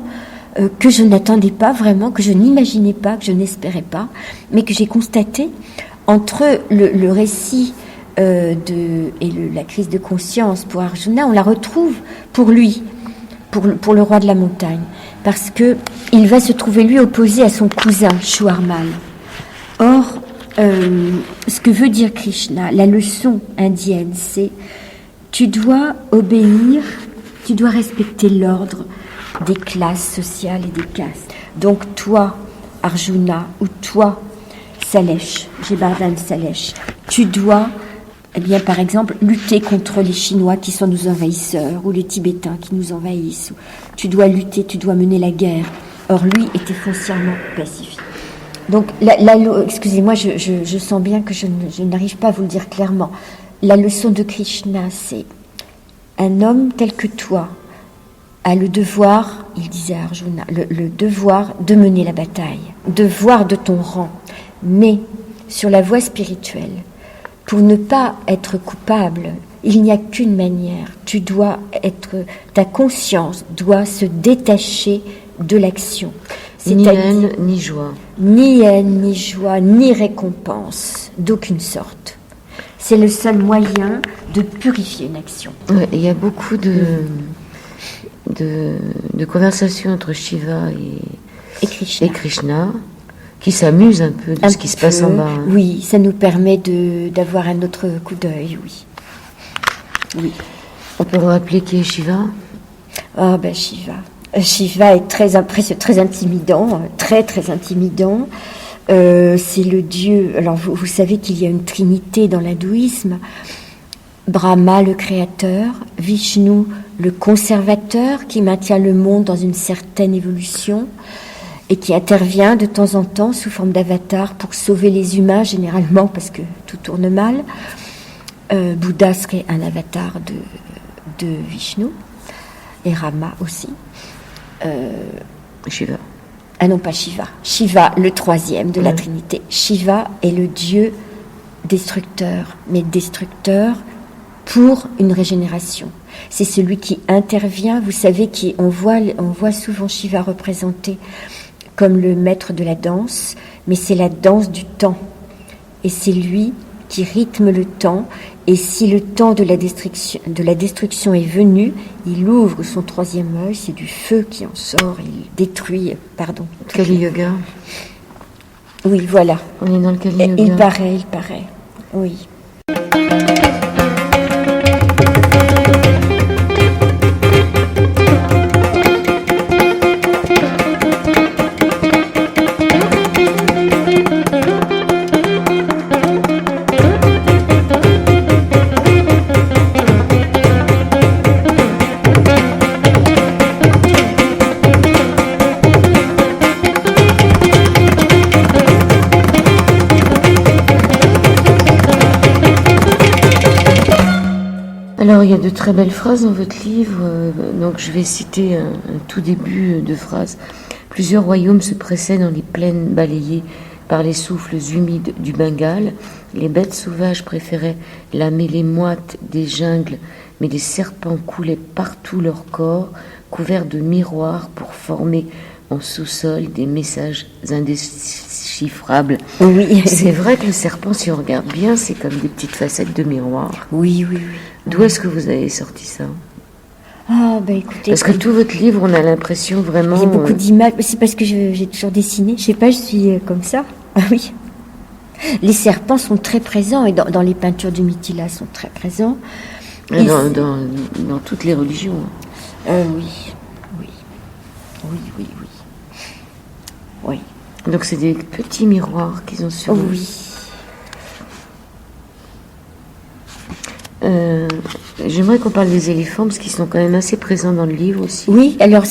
que je n'attendais pas vraiment, que je n'imaginais pas, que je n'espérais pas, mais que j'ai constaté entre le récit et la crise de conscience pour Arjuna. On la retrouve pour lui, pour le roi de la montagne, parce que il va se trouver lui opposé à son cousin Shuarmal. Or, ce que veut dire Krishna, la leçon indienne, c'est tu dois obéir, tu dois respecter l'ordre des classes sociales et des castes. Donc toi, Arjuna, ou toi, Salesh, Gebardhan Salesh, tu dois, par exemple, lutter contre les Chinois qui sont nos envahisseurs, ou les Tibétains qui nous envahissent. Tu dois lutter, tu dois mener la guerre. Or, lui était foncièrement pacifique. Donc, excusez-moi, je sens bien que je n'arrive pas à vous le dire clairement. La leçon de Krishna, c'est un homme tel que toi a le devoir, il disait à Arjuna, le devoir de mener la bataille, devoir de ton rang, mais sur la voie spirituelle, pour ne pas être coupable, il n'y a qu'une manière. Ta conscience doit se détacher de l'action. Ni haine, ni joie. Ni haine, ni joie, ni récompense, d'aucune sorte. C'est le seul moyen de purifier une action. Ouais, il y a beaucoup de conversations entre Shiva et Krishna qui s'amusent un peu de ce qui se passe en bas. Hein. Oui, ça nous permet d'avoir un autre coup d'œil, oui. On peut rappeler qui est Shiva? Shiva. Shiva est très impressionnant, très intimidant, très très intimidant. C'est le dieu. Alors vous savez qu'il y a une trinité dans l'hindouisme. Brahma, le créateur, Vishnu, le conservateur, qui maintient le monde dans une certaine évolution et qui intervient de temps en temps sous forme d'avatar pour sauver les humains, généralement parce que tout tourne mal. Bouddha serait un avatar de Vishnu, et Rama aussi. Shiva. Ah non, pas Shiva. Shiva, le troisième de la Trinité. Shiva est le dieu destructeur, mais destructeur pour une régénération. C'est celui qui intervient. Vous savez, on voit souvent Shiva représenté comme le maître de la danse, mais c'est la danse du temps. Et c'est lui qui rythme le temps. Et si le temps de la destruction est venu, il ouvre son troisième œil, c'est du feu qui en sort, il détruit, Kali Yoga. Oui, voilà. On est dans le Kali Yoga. Il paraît, oui. Alors, il y a de très belles phrases dans votre livre, donc je vais citer un tout début de phrase. Plusieurs royaumes se pressaient dans les plaines balayées par les souffles humides du Bengale. Les bêtes sauvages préféraient la mêlée moite des jungles, mais des serpents coulaient partout leur corps, couverts de miroirs pour former en sous-sol des messages indéchiffrables. Oui. C'est vrai que le serpent, si on regarde bien, c'est comme des petites facettes de miroirs. Oui. D'où est-ce que vous avez sorti ça? Ah, écoutez. Parce que tout votre livre, on a l'impression vraiment. Il y a beaucoup d'images. C'est parce que j'ai toujours dessiné. Je sais pas, je suis comme ça. Ah oui. Les serpents sont très présents et dans les peintures du Mithila sont très présents. Dans toutes les religions. Oui. Donc c'est des petits miroirs qu'ils ont sur eux. Oui. J'aimerais qu'on parle des éléphants parce qu'ils sont quand même assez présents dans le livre aussi. Oui, alors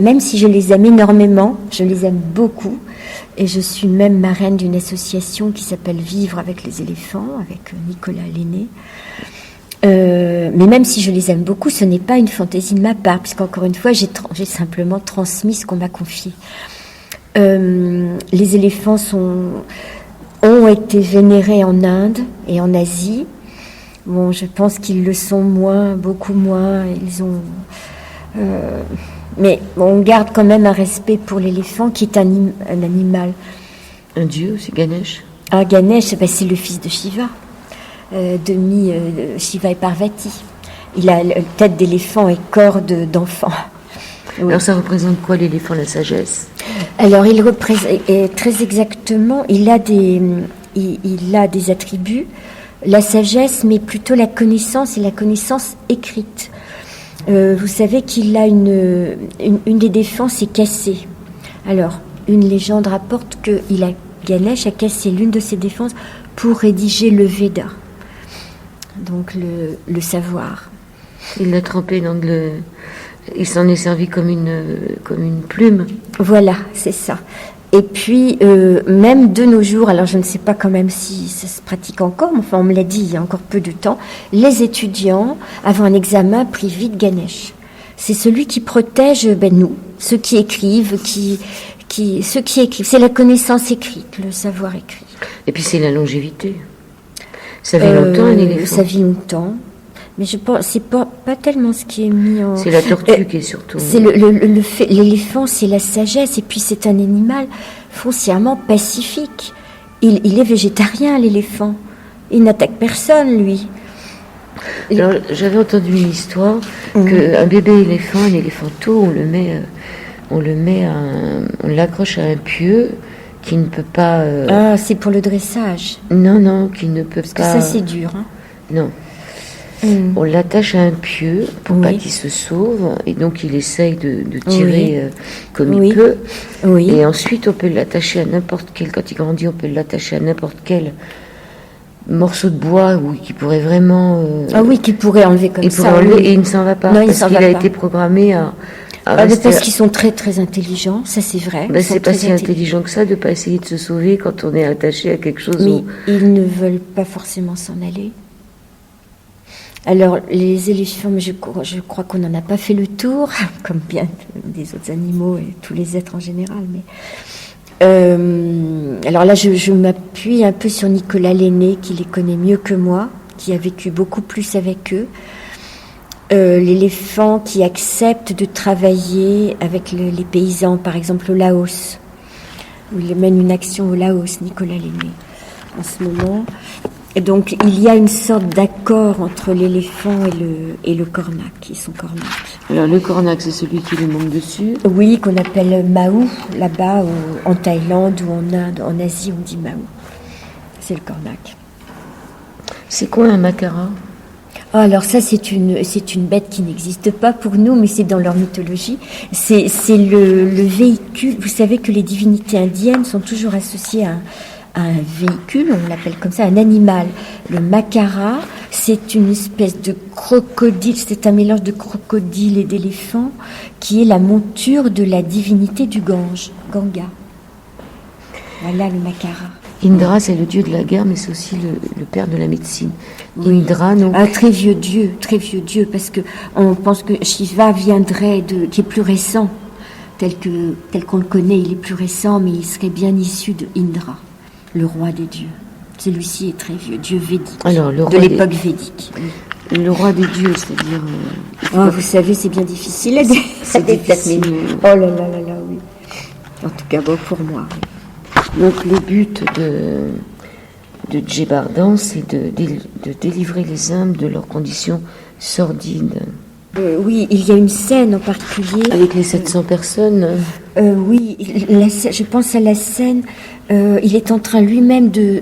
même si je les aime énormément, je les aime beaucoup, et je suis même marraine d'une association qui s'appelle Vivre avec les éléphants, avec Nicolas Lenné. Mais même si je les aime beaucoup, ce n'est pas une fantaisie de ma part, puisqu'encore une fois, j'ai simplement transmis ce qu'on m'a confié. Les éléphants ont été vénérés en Inde et en Asie. Bon, je pense qu'ils le sont beaucoup moins. Mais on garde quand même un respect pour l'éléphant, qui est un animal. Un dieu, c'est Ganesh. Ah, Ganesh, c'est le fils de Shiva, Shiva et Parvati. Il a tête d'éléphant et corps d'enfant. Oui. Alors ça représente quoi l'éléphant, la sagesse? Alors il représente très exactement. Il a des attributs. La sagesse, mais plutôt la connaissance, et la connaissance écrite. Vous savez qu'il a une des défenses est cassée. Alors, une légende rapporte que Ganesh a cassé l'une de ses défenses pour rédiger le Veda, donc le savoir. Il l'a trempé dans il s'en est servi comme une plume. Voilà, c'est ça. Et puis, même de nos jours, alors je ne sais pas quand même si ça se pratique encore, mais enfin on me l'a dit il y a encore peu de temps, les étudiants, avant un examen, prient vite Ganesh. C'est celui qui protège nous, ceux qui écrivent, ceux qui écrivent. C'est la connaissance écrite, le savoir écrit. Et puis c'est la longévité. Ça vit longtemps, un éléphant. Ça vit longtemps. Mais je pense, c'est pas tellement ce qui est mis en... C'est la tortue qui est surtout... C'est l'éléphant, c'est la sagesse, et puis c'est un animal foncièrement pacifique. Il est végétarien, l'éléphant. Il n'attaque personne, lui. Alors, j'avais entendu une histoire qu'un bébé éléphant, un éléphanteau, on l'accroche à un pieu qui ne peut pas... Ah, c'est pour le dressage. Non, qui ne peut pas... Parce que ça, c'est dur. Hein. Non. On l'attache à un pieu pour pas qu'il se sauve, et donc il essaye de tirer comme il peut. Oui. Et ensuite, on peut l'attacher à n'importe quel, quand il grandit, on peut l'attacher à n'importe quel morceau de bois qui pourrait vraiment... Ah oui, qui pourrait enlever comme il ça. pourrait enlever, Oui. et il ne s'en va pas. Non, il parce s'en qu'il va a pas. été programmé à Parce rester... qu'ils sont très très intelligents, ça c'est vrai. Ben, Ils sont c'est pas très si intelligent que ça de ne pas essayer de se sauver quand on est attaché à quelque chose. Mais ils ne veulent pas forcément s'en aller. Alors, les éléphants, mais je crois qu'on n'en a pas fait le tour, comme bien des autres animaux et tous les êtres en général. Mais alors là, je m'appuie un peu sur Nicolas Lenné, qui les connaît mieux que moi, qui a vécu beaucoup plus avec eux. L'éléphant qui accepte de travailler avec les paysans, par exemple au Laos, où il mène une action au Laos, Nicolas Lenné, en ce moment. Et donc, il y a une sorte d'accord entre l'éléphant et le cornac, et son cornac. Alors, le cornac, c'est celui qui lui monte dessus. Oui, qu'on appelle Maou, là-bas, en Thaïlande ou en Inde, en Asie, on dit Maou. C'est le cornac. C'est quoi un macara? Oh, alors ça, c'est une bête qui n'existe pas pour nous, mais c'est dans leur mythologie. C'est le véhicule. Vous savez que les divinités indiennes sont toujours associées à un véhicule, on l'appelle comme ça, un animal. Le macara, c'est une espèce de crocodile, c'est un mélange de crocodile et d'éléphant, qui est la monture de la divinité du Gange, Ganga. Voilà le macara. Indra, c'est le dieu de la guerre, mais c'est aussi le père de la médecine. Indra, non. Un très vieux dieu, parce que on pense que Shiva viendrait qui est plus récent, tel qu'on le connaît, il est plus récent, mais il serait bien issu de Indra, le roi des dieux. Celui-ci est très vieux, dieu védique, alors, le roi de l'époque védique. Le roi des dieux, c'est-à-dire... Vous savez, c'est bien difficile. C'est difficile. Oh là là là là, oui. En tout cas, bon, pour moi. Donc, le but de Djébardan, c'est de délivrer les âmes de leurs conditions sordides. Oui, il y a une scène en particulier. Avec les 700 personnes. Oui, je pense à la scène. Il est en train lui-même de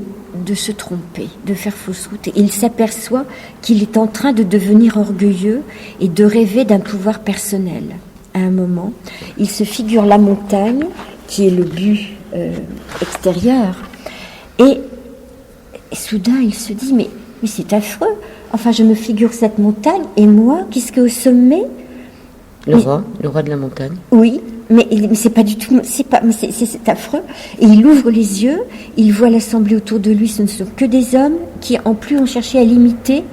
se tromper, de faire fausse route. Et il s'aperçoit qu'il est en train de devenir orgueilleux et de rêver d'un pouvoir personnel. À un moment, il se figure la montagne, qui est le but extérieur. Et soudain, il se dit, mais c'est affreux. Enfin, je me figure cette montagne, et moi, qu'est-ce qu'au sommet? Le roi de la montagne. Oui, mais c'est pas du tout, c'est affreux. Et il ouvre les yeux, il voit l'assemblée autour de lui, ce ne sont que des hommes qui, en plus, ont cherché à l'imiter.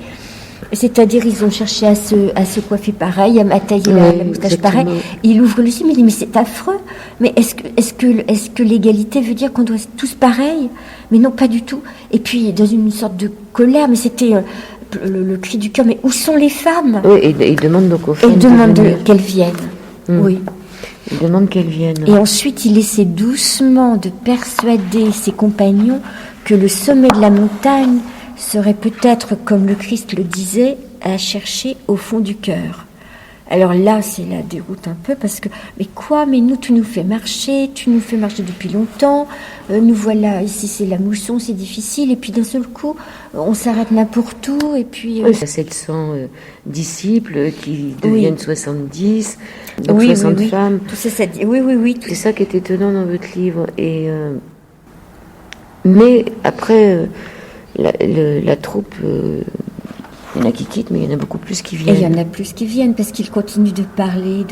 C'est-à-dire, ils ont cherché à se coiffer pareil, à tailler la moustache pareil. Il ouvre les yeux, mais il dit, mais c'est affreux. Mais est-ce que l'égalité veut dire qu'on doit être tous pareils? Mais non, pas du tout. Et puis, dans une sorte de colère, mais c'était le cri du cœur, mais où sont les femmes? Oui, et il demande donc aux femmes. Il demande qu'elles viennent. Oui. Il demande qu'elles viennent. Et ensuite, il essaie doucement de persuader ses compagnons que le sommet de la montagne serait peut-être, comme le Christ le disait, à chercher au fond du cœur. Alors là, c'est la déroute un peu, parce que, mais nous, tu nous fais marcher depuis longtemps, nous voilà, ici c'est la mousson, c'est difficile, et puis d'un seul coup, on s'arrête n'importe où, et puis... Oui, 700 disciples qui deviennent 70, donc 60 femmes. Tout ça, oui. C'est ça qui est étonnant dans votre livre. Et, mais après... La troupe, il y en a qui quittent, mais il y en a beaucoup plus qui viennent. Et il y en a plus qui viennent, parce qu'ils continuent de parler.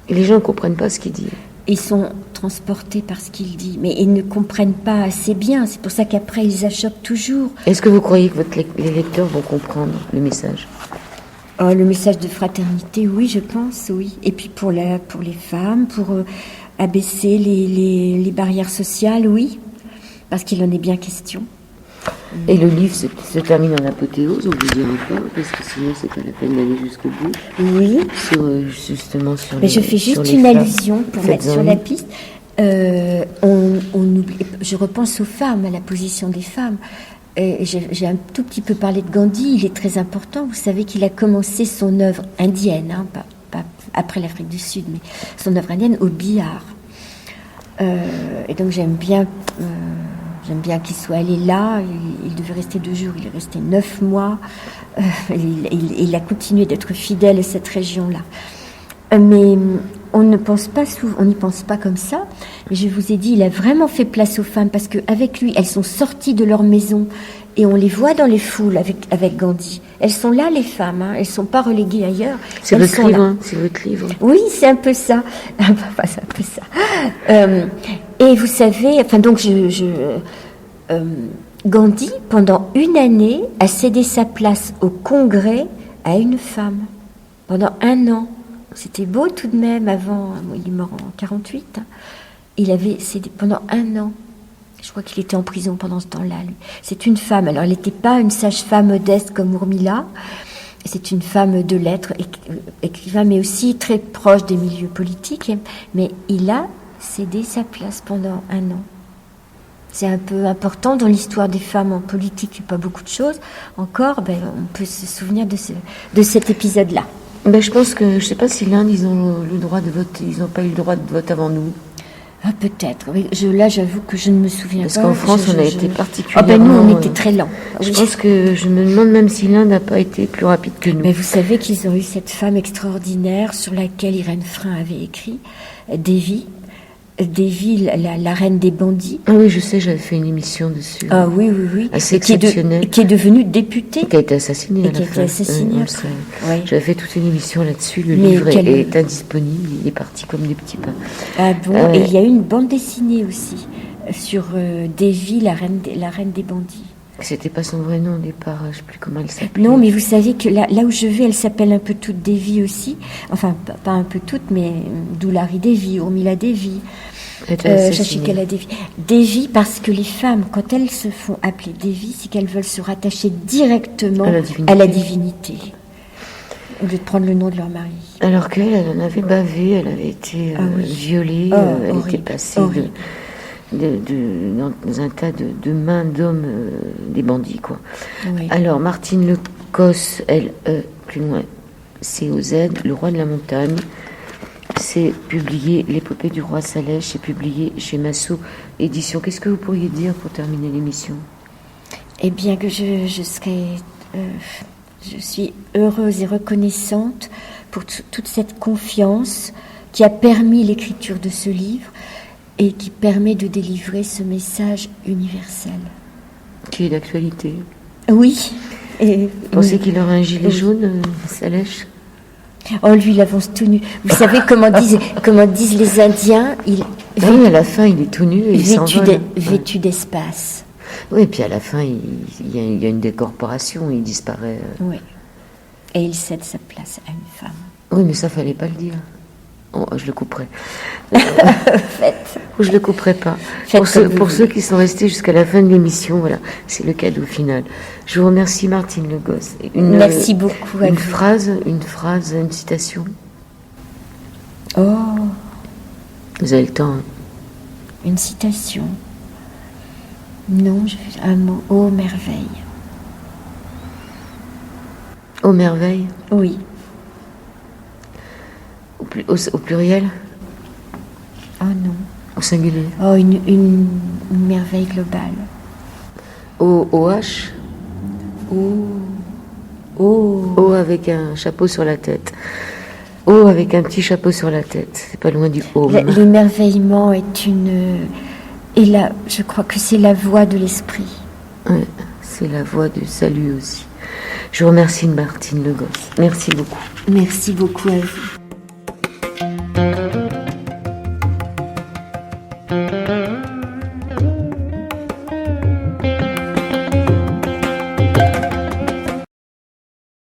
Et les gens ne comprennent pas ce qu'il dit. Ils sont transportés par ce qu'il dit, mais ils ne comprennent pas assez bien. C'est pour ça qu'après, ils achoppent toujours. Est-ce que vous croyez que les lecteurs vont comprendre le message? Le message de fraternité, oui, je pense, oui. Et puis pour les femmes, pour abaisser les barrières sociales, oui, parce qu'il en est bien question. Et le livre se termine en apothéose, on vous dira pas, parce que sinon c'est pas la peine d'aller jusqu'au bout. Oui. Justement sur mais je fais juste une allusion pour mettre sur la piste. On oublie, je repense aux femmes, à la position des femmes. J'ai un tout petit peu parlé de Gandhi, il est très important. Vous savez qu'il a commencé son œuvre indienne, pas après l'Afrique du Sud, mais son œuvre indienne au Bihar. Et donc j'aime bien qu'il soit allé là. Il devait rester 2 jours, il est resté 9 mois. Il a continué d'être fidèle à cette région-là. Mais on ne pense pas souvent, on n'y pense pas comme ça, mais je vous ai dit, il a vraiment fait place aux femmes parce qu'avec lui, elles sont sorties de leur maison et on les voit dans les foules avec Gandhi. Elles sont là, les femmes, hein, elles ne sont pas reléguées ailleurs. C'est votre livre, hein, c'est votre livre. Oui, c'est un peu ça. Enfin, c'est un peu ça. Et vous savez, enfin, donc, Gandhi, pendant une année, a cédé sa place au Congrès à une femme. Pendant 1 an. C'était beau tout de même avant. Il est mort en 48. Hein. Il avait cédé pendant 1 an. Je crois qu'il était en prison pendant ce temps-là, lui. C'est une femme. Alors, elle n'était pas une sage-femme modeste comme Urmila. C'est une femme de lettres, écrivain, mais aussi très proche des milieux politiques. Mais il a cédé sa place pendant 1 an. C'est un peu important dans l'histoire des femmes en politique. Il n'y a pas beaucoup de choses. Encore, on peut se souvenir de cet épisode-là. Je pense que, je ne sais pas si l'Inde, ils ont le droit de voter. Ils n'ont pas eu le droit de vote avant nous. Ah, peut-être. Oui, là, j'avoue que je ne me souviens pas. Parce qu'en France, on a été particulièrement... nous, on était très lents. Je pense que je me demande même si l'Inde n'a pas été plus rapide que nous. Mais vous savez qu'ils ont eu cette femme extraordinaire sur laquelle Irène Frein avait écrit, Devi, la reine des bandits. Ah oui, je sais, j'avais fait une émission dessus. Ah oui. Assez exceptionnelle. Qui est devenue députée. Qui a été assassinée à la fin. Oui. J'avais fait toute une émission là-dessus. Le livre est indisponible. Il est parti comme des petits pains. Ah bon. Et il y a eu une bande dessinée aussi sur Devi, la reine des bandits. C'était pas son vrai nom au départ, je ne sais plus comment elle s'appelait. Non, mais vous savez que là où je vais, elle s'appelle un peu toute Devi aussi. Enfin, pas un peu toute, mais Doulari Devi, Urmila Devi, Shashikala Devi. Devi, parce que les femmes, quand elles se font appeler Devi, c'est qu'elles veulent se rattacher directement à la divinité, au lieu de prendre le nom de leur mari. Alors qu'elle, elle en avait bavé, elle avait été violée, elle était passée dans un tas de mains d'hommes, des bandits, quoi. Oui. Alors, Martine Lecosse, L-E, plus loin, C-O-Z, Le Roi de la Montagne, c'est publié, L'épopée du roi Salèche, c'est publié chez Massot Édition. Qu'est-ce que vous pourriez dire pour terminer l'émission? Eh bien, que je suis heureuse et reconnaissante pour toute cette confiance qui a permis l'écriture de ce livre, et qui permet de délivrer ce message universel. Qui est d'actualité. Oui. Vous pensez qu'il aura un gilet jaune, Salèche? Oh, lui, il avance tout nu. Vous savez comment disent les Indiens, à la fin, il est tout nu et il s'envole. Vêtu d'espace. Oui, et puis à la fin, il y a une décorporation, il disparaît. Oui. Et il cède sa place à une femme. Oui, mais ça, fallait pas le dire. Oh, je le couperai. Faites. Ou je le couperai pas. Pour ceux qui sont restés jusqu'à la fin de l'émission, voilà, c'est le cadeau final. Je vous remercie, Martine Lecosse. Merci beaucoup. Une phrase, une citation. Oh. Vous avez le temps. Hein. Une citation. Non, un mot. Ô merveille. Ô merveille. Oui. Au pluriel? Oh non. Au singulier? Oh, une merveille globale. OH? O avec un chapeau sur la tête. O avec un petit chapeau sur la tête. C'est pas loin du O. L'émerveillement est et là, je crois que c'est la voix de l'esprit. Ouais, c'est la voix du salut aussi. Je vous remercie, Martine Lecosse. Merci beaucoup. Merci beaucoup à vous.